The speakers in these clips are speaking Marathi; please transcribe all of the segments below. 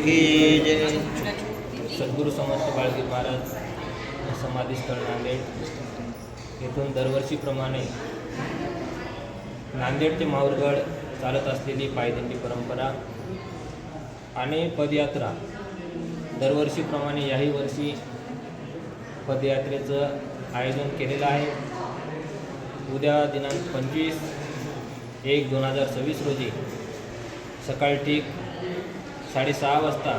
की जय. सद्गुरू समर्थ बाळगीर महाराज समाधीस्थळ नांदेड येथून दरवर्षीप्रमाणे नांदेड ते माहूरगड चालत असलेली पायदिंडी परंपरा आणि पदयात्रा दरवर्षीप्रमाणे याही वर्षी पदयात्रेचं आयोजन केलेलं आहे. उद्या दिनांक 25/1/2026 रोजी सकाळी ठीक 6:30 वाजता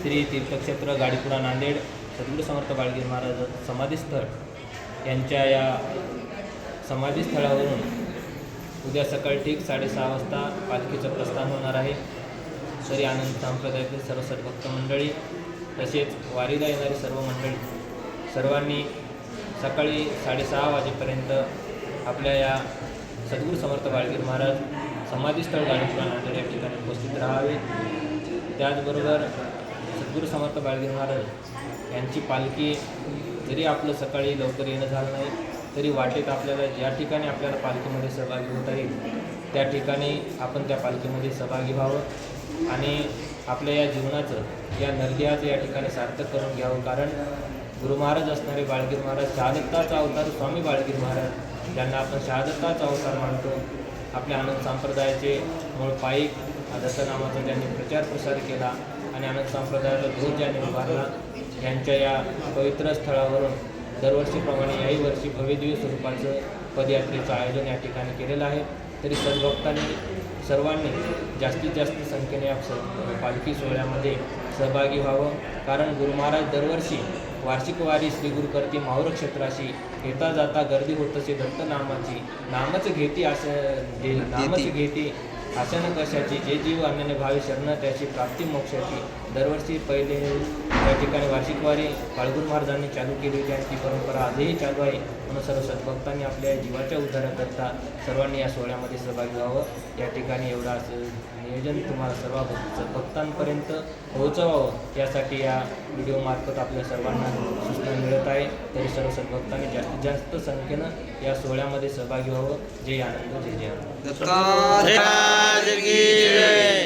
श्री तीर्थक्षेत्र गाडीपुरा नांदेड सद्गुरू समर्थ बाळगीर महाराज समाधीस्थळ यांच्या या समाधीस्थळावरून उद्या सकाळी ठीक 6:30 वाजता पालखीचं प्रस्थान होणार आहे. श्री आनंद संप्रदायातील सर्व सद्भक्त मंडळी तसेच वारीला येणारी सर्व मंडळी सर्वांनी सकाळी 6:30 वाजेपर्यंत आपल्या या सद्गुरू समर्थ बाळगीर महाराज समाधीस्थळ गाडीपुरा नांदेड या ठिकाणी उपस्थित राहावे. त्याचबरोबर सद्गुरू समर्थ बाळगीर महाराज यांची पालखी जरी आपलं सकाळी लवकर येणं झालं नाही तरी वाटेत आपल्याला ज्या ठिकाणी आपल्याला पालखीमध्ये सहभागी होता येईल त्या ठिकाणी आपण त्या पालखीमध्ये सहभागी व्हावं आणि आपल्या या जीवनाचं या नरगियाचं या ठिकाणी सार्थक करून घ्यावं. कारण गुरु महाराज असणारे बाळगीर महाराज शहादत्ताचा अवतार स्वामी बाळगीर महाराज ज्यांना आपण शहादत्ताचा अवतार मानतो. आपल्या आनंद संप्रदायाचे मूळ पाईक दत्तनामाचा त्यांनी प्रचार प्रसार केला आणि आनंद संप्रदायाचा ध्वज ज्यांनी उभारला. यांच्या या पवित्र स्थळावरून दरवर्षीप्रमाणे याही वर्षी भव्यदिव्य स्वरूपाचं पदयात्रेचं आयोजन या ठिकाणी केलेलं आहे. तरी सद्भक्तांनी सर्वांनी जास्तीत जास्त संख्येने या पालखी सोहळ्यामध्ये सहभागी व्हावं. कारण गुरु महाराज दरवर्षी वार्षिक वारी श्री गुरुकर्ती माहूर क्षेत्राशी येता जाता गर्दी होत असे दत्त नामाची नामच घेती आसन कशाची जे जीव अन्याने भावी शरण त्याची प्राप्ती मोक्षाची. दरवर्षी पहिले या ठिकाणी वार्षिक वारी बाळगुरू महाराजांनी चालू केली होती आणि ती परंपरा आजही चालू आहे. म्हणून सर्व सद्भक्तांनी आपल्या जीवाच्या उद्धाराकरता सर्वांनी या सोहळ्यामध्ये सहभागी व्हावं. या ठिकाणी एवढं असं नियोजन तुम्हाला सर्व सद्भक्तांपर्यंत पोहोचवावं यासाठी या व्हिडिओमार्फत आपल्या सर्वांना सूचना मिळत आहे. तरी सर्व सद्भक्तांनी जास्तीत जास्त संख्येनं या सोहळ्यामध्ये सहभागी व्हावं. जय आनंद जय जय. दत्तात्रेय की जय.